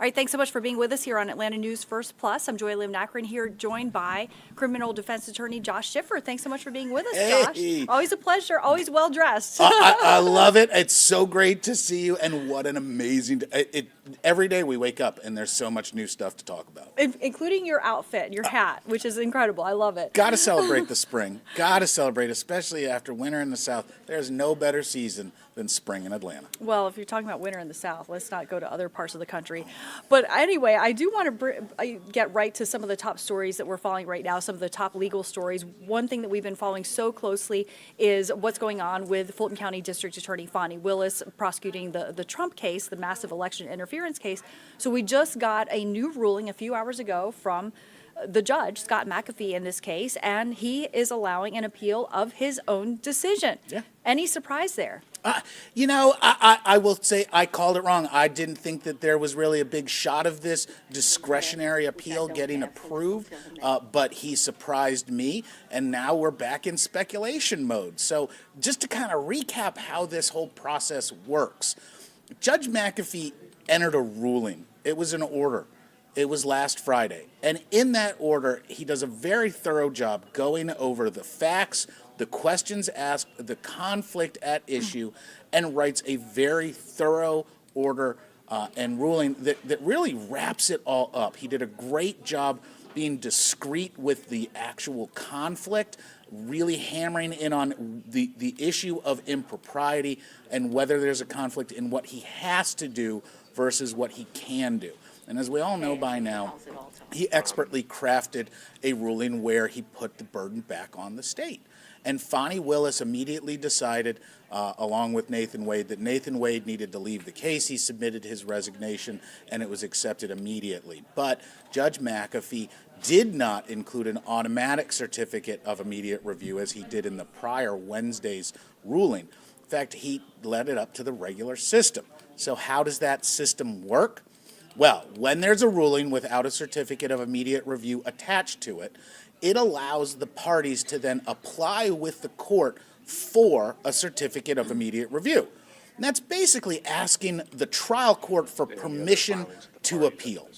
All right, thanks so much for being with us here on Atlanta News First Plus. I'm Joy Lim Nakrin here, joined by criminal defense attorney Josh Schiffer. Thanks so much for being with us, Hey. Josh. Always a pleasure, always well dressed. I love it. It's so great to see you, and what an amazing every day we wake up and there's so much new stuff to talk about. Including your outfit, your hat, which is incredible. I love it. Got to celebrate the spring. Got to celebrate, especially after winter in the South. There's no better season than spring in Atlanta. Well, if you're talking about winter in the South, let's not go to other parts of the country. But anyway, I do want to get right to some of the top stories that we're following right now, some of the top legal stories. One thing that we've been following so closely is what's going on with Fulton County District Attorney Fani Willis prosecuting the Trump case, the massive election interference case. So we just got a new ruling a few hours ago from the judge, Scott McAfee, in this case, and he is allowing an appeal of his own decision. Yeah. Any surprise there? I will say I called it wrong. I didn't think that there was really a big shot of this discretionary appeal getting approved, but he surprised me, and now we're back in speculation mode. So just to kind of recap how this whole process works, Judge McAfee entered a ruling. It was an order. It was last Friday. And in that order, he does a very thorough job going over the facts, the questions asked, the conflict at issue, and writes a very thorough order and ruling that really wraps it all up. He did a great job being discreet with the actual conflict, really hammering in on the issue of impropriety and whether there's a conflict in what he has to do versus what he can do. And as we all know by now, he expertly crafted a ruling where he put the burden back on the state. And Fani Willis immediately decided, along with Nathan Wade, that Nathan Wade needed to leave the case. He submitted his resignation, and it was accepted immediately. But Judge McAfee did not include an automatic certificate of immediate review, as he did in the prior Wednesday's ruling. In fact, he led it up to the regular system. So how does that system work? Well, when there's a ruling without a certificate of immediate review attached to it, it allows the parties to then apply with the court for a certificate of immediate review. And that's basically asking the trial court for permission to appeal.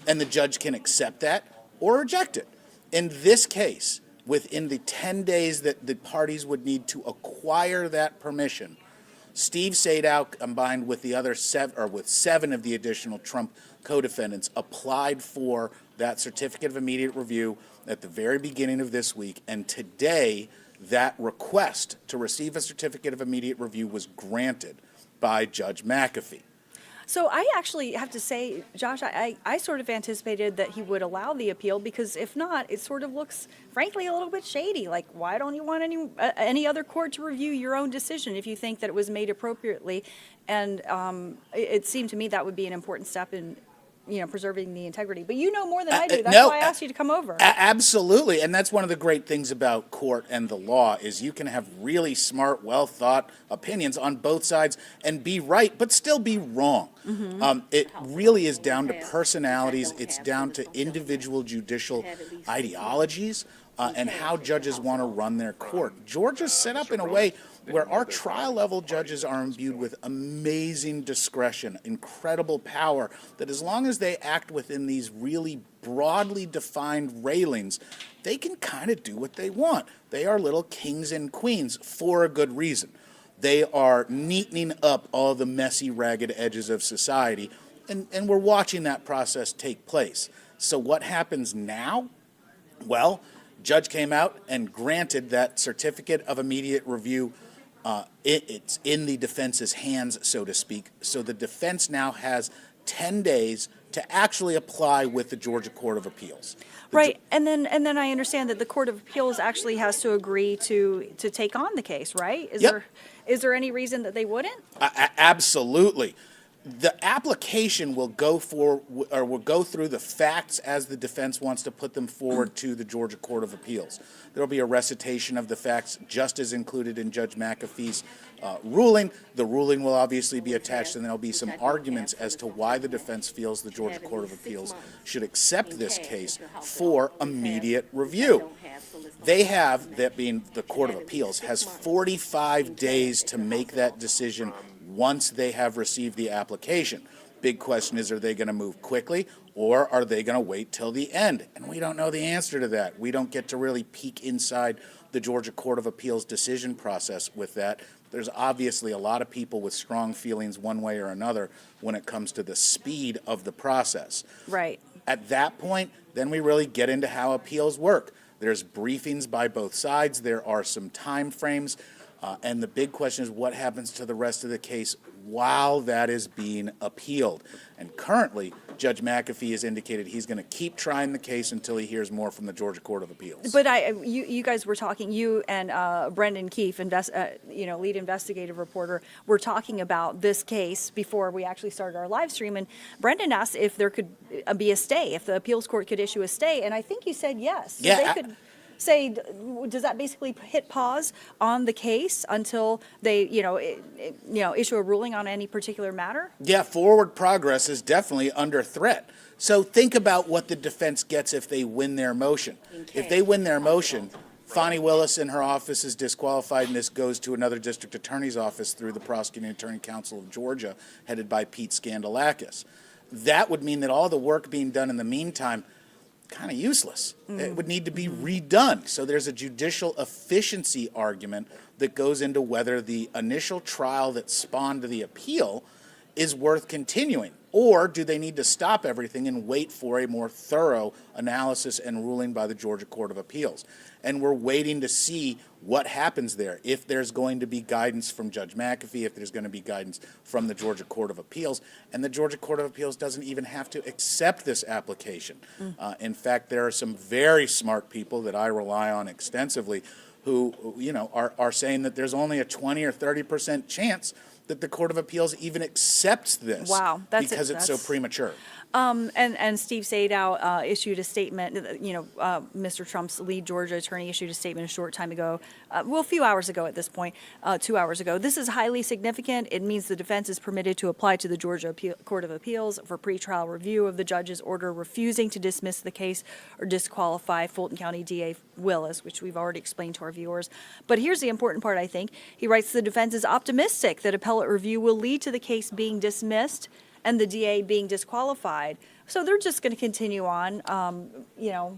And the judge can accept that or reject it. In this case, within the 10 days that the parties would need to acquire that permission, Steve Sadow, combined with the other seven of the additional Trump co-defendants, applied for that certificate of immediate review at the very beginning of this week. And today, that request to receive a certificate of immediate review was granted by Judge McAfee. So I actually have to say, Josh, I sort of anticipated that he would allow the appeal, because if not, it sort of looks, frankly, a little bit shady. Like, why don't you want any other court to review your own decision if you think that it was made appropriately? And it seemed to me that would be an important step in preserving the integrity. But you know more than I do. That's why I asked you to come over. Absolutely. And that's one of the great things about court and the law is you can have really smart, well-thought opinions on both sides and be right, but still be wrong. Mm-hmm. It really is down to personalities. It's down to individual judicial ideologies and how judges want to run their court. Georgia's set up in a way where our trial-level judges are imbued with amazing discretion, incredible power, that as long as they act within these really broadly defined railings, they can kind of do what they want. They are little kings and queens for a good reason. They are neatening up all the messy, ragged edges of society, and we're watching that process take place. So what happens now? Well, judge came out and granted that certificate of immediate review. It's in the defense's hands, so to speak. So the defense now has 10 days to actually apply with the Georgia Court of Appeals. Right, and then I understand that the Court of Appeals actually has to agree to take on the case, right? Is there any reason that they wouldn't? Absolutely. The application will go through the facts as the defense wants to put them forward to the Georgia Court of Appeals. There will be a recitation of the facts just as included in Judge McAfee's ruling. The ruling will obviously be attached, and there will be some arguments as to why the defense feels the Georgia Court of Appeals should accept this case for immediate review. They have, that being the Court of Appeals, has 45 days to make that decision once they have received the application. Big question is, are they going to move quickly, or are they going to wait till the end? And we don't know the answer to that. We don't get to really peek inside the Georgia Court of Appeals decision process with that. There's obviously a lot of people with strong feelings one way or another when it comes to the speed of the process. Right. At that point, then we really get into how appeals work. There's briefings by both sides. There are some time frames. And the big question is, what happens to the rest of the case while that is being appealed? And currently, Judge McAfee has indicated he's going to keep trying the case until he hears more from the Georgia Court of Appeals. But you guys were talking, you and Brendan Keefe, lead investigative reporter, were talking about this case before we actually started our live stream. And Brendan asked if there could be a stay, if the appeals court could issue a stay. And I think you said yes. So Yeah. they could say, does that basically hit pause on the case until they, issue a ruling on any particular matter? Yeah, forward progress is definitely under threat. So think about what the defense gets if they win their motion. If they win their motion, Fonnie Willis in her office is disqualified, and this goes to another district attorney's office through the Prosecuting Attorney Council of Georgia, headed by Pete Scandalakis. That would mean that all the work being done in the meantime kind of useless. It would need to be redone. So there's a judicial efficiency argument that goes into whether the initial trial that spawned the appeal is worth continuing, or do they need to stop everything and wait for a more thorough analysis and ruling by the Georgia Court of Appeals. And we're waiting to see what happens there, if there's going to be guidance from Judge McAfee, if there's going to be guidance from the Georgia Court of Appeals. And the Georgia Court of Appeals doesn't even have to accept this application. In fact, there are some very smart people that I rely on extensively who, are saying that there's only a 20 or 30% chance that the Court of Appeals even accepts this. Wow, because it's so premature. And Steve Sadow issued a statement, Mr. Trump's lead Georgia attorney issued a statement a short time ago, a few hours ago at this point, 2 hours ago. This is highly significant. It means the defense is permitted to apply to the Georgia Court of Appeals for pretrial review of the judge's order refusing to dismiss the case or disqualify Fulton County DA Willis, which we've already explained to our viewers. But here's the important part, I think. He writes the defense is optimistic that appellate review will lead to the case being dismissed and the DA being disqualified. So they're just going to continue on,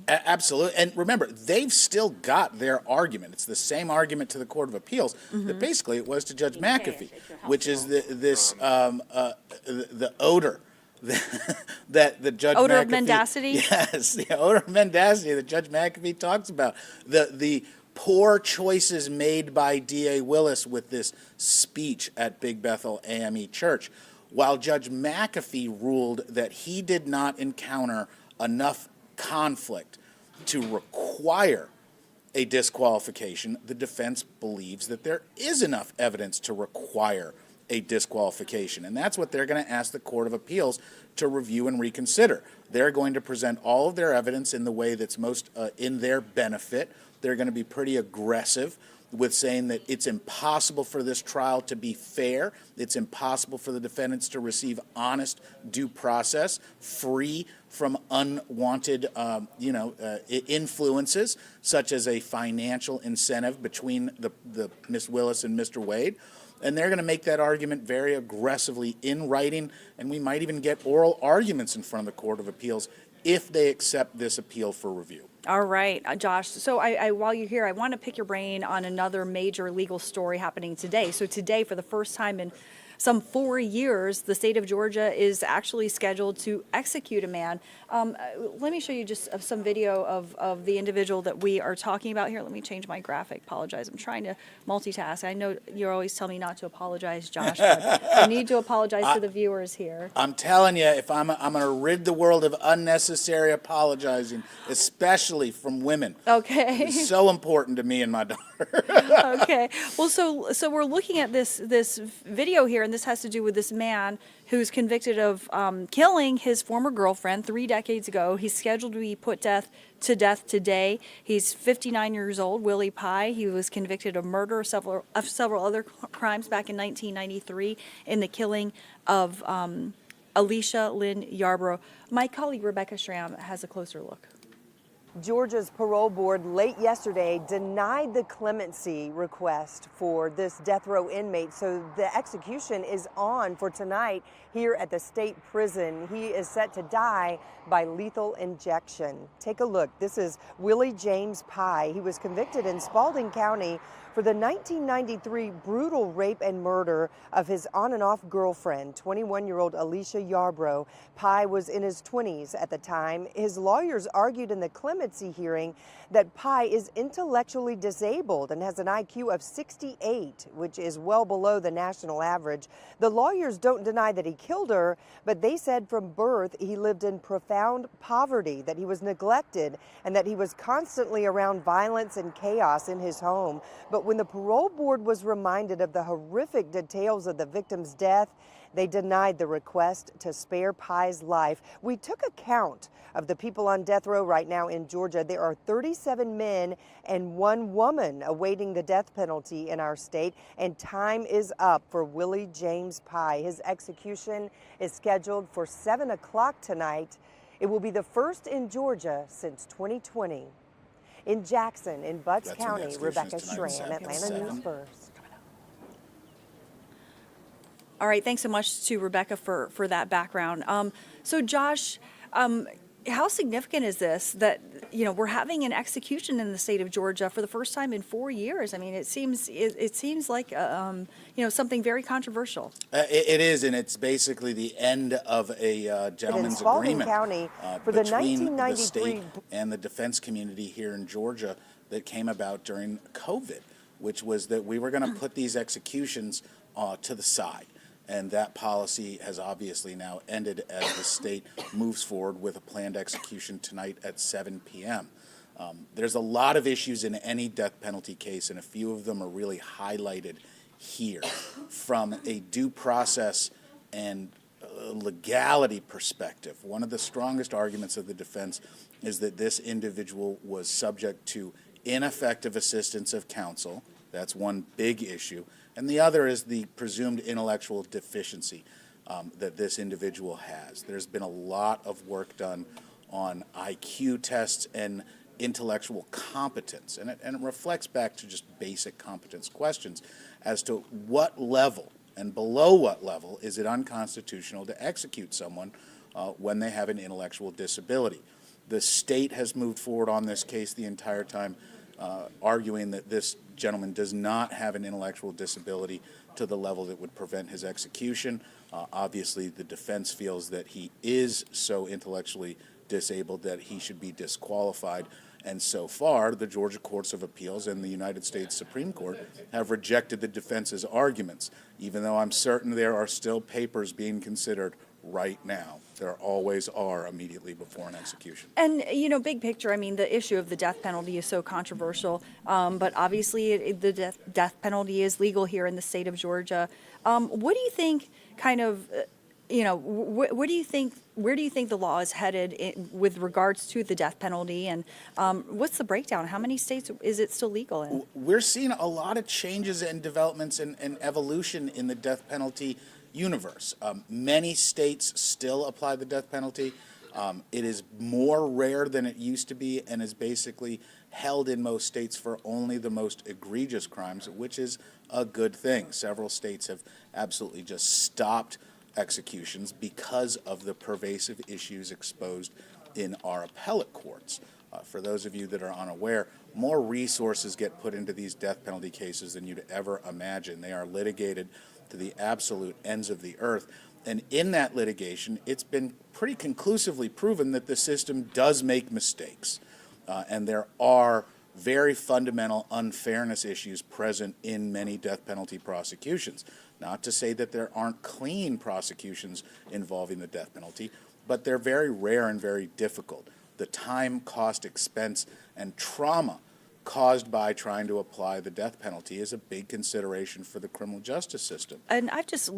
Absolutely. And remember, they've still got their argument. It's the same argument to the Court of Appeals that basically it was to Judge McAfee, which is the odor that the Judge odor McAfee... of mendacity? Yes, the odor of mendacity that Judge McAfee talks about. The poor choices made by D.A. Willis with this speech at Big Bethel AME Church. While Judge McAfee ruled that he did not encounter enough conflict to require a disqualification, the defense believes that there is enough evidence to require a disqualification. And that's what they're going to ask the Court of Appeals to review and reconsider. They're going to present all of their evidence in the way that's most in their benefit. They're going to be pretty aggressive with saying that it's impossible for this trial to be fair. It's impossible for the defendants to receive honest due process, free from unwanted, influences, such as a financial incentive between the Ms. Willis and Mr. Wade. And they're going to make that argument very aggressively in writing, and we might even get oral arguments in front of the Court of Appeals if they accept this appeal for review. All right, Josh. So I while you're here, I want to pick your brain on another major legal story happening today. So today, for the first time in some 4 years, the state of Georgia is actually scheduled to execute a man. Let me show you just some video of the individual that we are talking about here. Let me change my graphic. Apologize. I'm trying to multitask. I know you always tell me not to apologize, Josh, but I need to apologize to the viewers here. I'm telling you, if I'm going to rid the world of unnecessary apologizing, especially from women. Okay. It's so important to me and my daughter. Okay. Well, so we're looking at this video here, and this has to do with this man who's convicted of killing his former girlfriend 3 decades ago. He's scheduled to be put to death today. He's 59 years old, Willie Pye. He was convicted of murder, several other crimes back in 1993 in the killing of Alicia Lynn Yarborough. My colleague Rebecca Schramm has a closer look. Georgia's parole board late yesterday denied the clemency request for this death row inmate. So the execution is on for tonight here at the state prison. He is set to die by lethal injection. Take a look. This is Willie James Pye. He was convicted in Spalding County for the 1993 brutal rape and murder of his on and off girlfriend, 21-year-old Alicia Yarbrough. Pye was in his 20s at the time. His lawyers argued in the clemency hearing that Pye is intellectually disabled and has an IQ of 68, which is well below the national average. The lawyers don't deny that he killed her, but they said from birth he lived in profound poverty, that he was neglected, and that he was constantly around violence and chaos in his home. But when the parole board was reminded of the horrific details of the victim's death, they denied the request to spare Pye's life. We took a count of the people on death row right now in Georgia. There are 37 men and 1 woman awaiting the death penalty in our state, and time is up for Willie James Pye. His execution is scheduled for 7 o'clock tonight. It will be the first in Georgia since 2020. In Jackson, in Butts County, Rebecca Schramm, Atlanta News First. All right, thanks so much to Rebecca for that background. So Josh, how significant is this that, we're having an execution in the state of Georgia for the first time in 4 years? I mean, it seems like, something very controversial. It is, and it's basically the end of a gentleman's agreement County for the between the 1993 state and the defense community here in Georgia that came about during COVID, which was that we were going to put these executions to the side. And that policy has obviously now ended as the state moves forward with a planned execution tonight at 7 p.m. There's a lot of issues in any death penalty case, and a few of them are really highlighted here. From a due process and legality perspective, one of the strongest arguments of the defense is that this individual was subject to ineffective assistance of counsel. That's one big issue. And the other is the presumed intellectual deficiency that this individual has. There's been a lot of work done on IQ tests and intellectual competence, and it reflects back to just basic competence questions as to what level and below what level is it unconstitutional to execute someone when they have an intellectual disability. The state has moved forward on this case the entire time, arguing that this gentleman does not have an intellectual disability to the level that would prevent his execution. Obviously, the defense feels that he is so intellectually disabled that he should be disqualified. And so far, the Georgia Courts of Appeals and the United States Supreme Court have rejected the defense's arguments, even though I'm certain there are still papers being considered right now. There always are immediately before an execution. And, big picture, I mean, the issue of the death penalty is so controversial, but obviously the death penalty is legal here in the state of Georgia. What do you think where do you think the law is headed with regards to the death penalty, and what's the breakdown? How many states is it still legal in? We're seeing a lot of changes and developments and evolution in the death penalty universe. Many states still apply the death penalty. It is more rare than it used to be and is basically held in most states for only the most egregious crimes, which is a good thing. Several states have absolutely just stopped executions because of the pervasive issues exposed in our appellate courts. For those of you that are unaware, more resources get put into these death penalty cases than you'd ever imagine. They are litigated to the absolute ends of the earth. And in that litigation, it's been pretty conclusively proven that the system does make mistakes. And there are very fundamental unfairness issues present in many death penalty prosecutions. Not to say that there aren't clean prosecutions involving the death penalty, but they're very rare and very difficult. The time, cost, expense, and trauma caused by trying to apply the death penalty is a big consideration for the criminal justice system. And I've just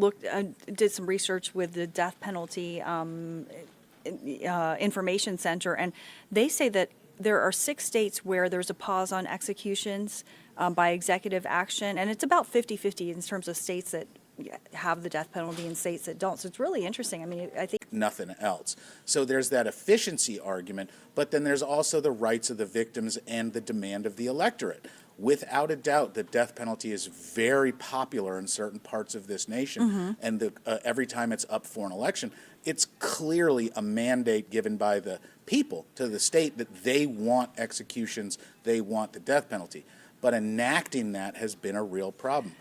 did some research with the death penalty information center, and they say that there are 6 states where there's a pause on executions by executive action, and it's about 50-50 in terms of states that have the death penalty in states that don't. So it's really interesting. I mean, I think Nothing else. So there's that efficiency argument, but then there's also the rights of the victims and the demand of the electorate. Without a doubt, the death penalty is very popular in certain parts of this nation, and every time it's up for an election, it's clearly a mandate given by the people to the state that they want executions, they want the death penalty. But enacting that has been a real problem.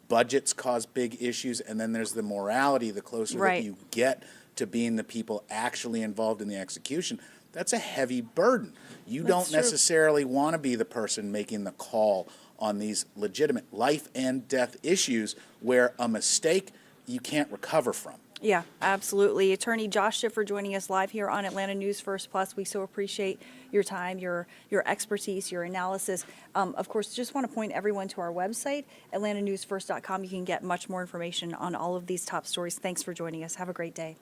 Budgets cause big issues, and then there's the morality. The closer Right. that you get to being the people actually involved in the execution, that's a heavy burden. You don't That's true. necessarily want to be the person making the call on these legitimate life and death issues where a mistake you can't recover from. Yeah, absolutely. Attorney Josh Schiffer joining us live here on Atlanta News First Plus. We so appreciate your time, your expertise, your analysis. Of course, just want to point everyone to our website, atlantanewsfirst.com. You can get much more information on all of these top stories. Thanks for joining us. Have a great day.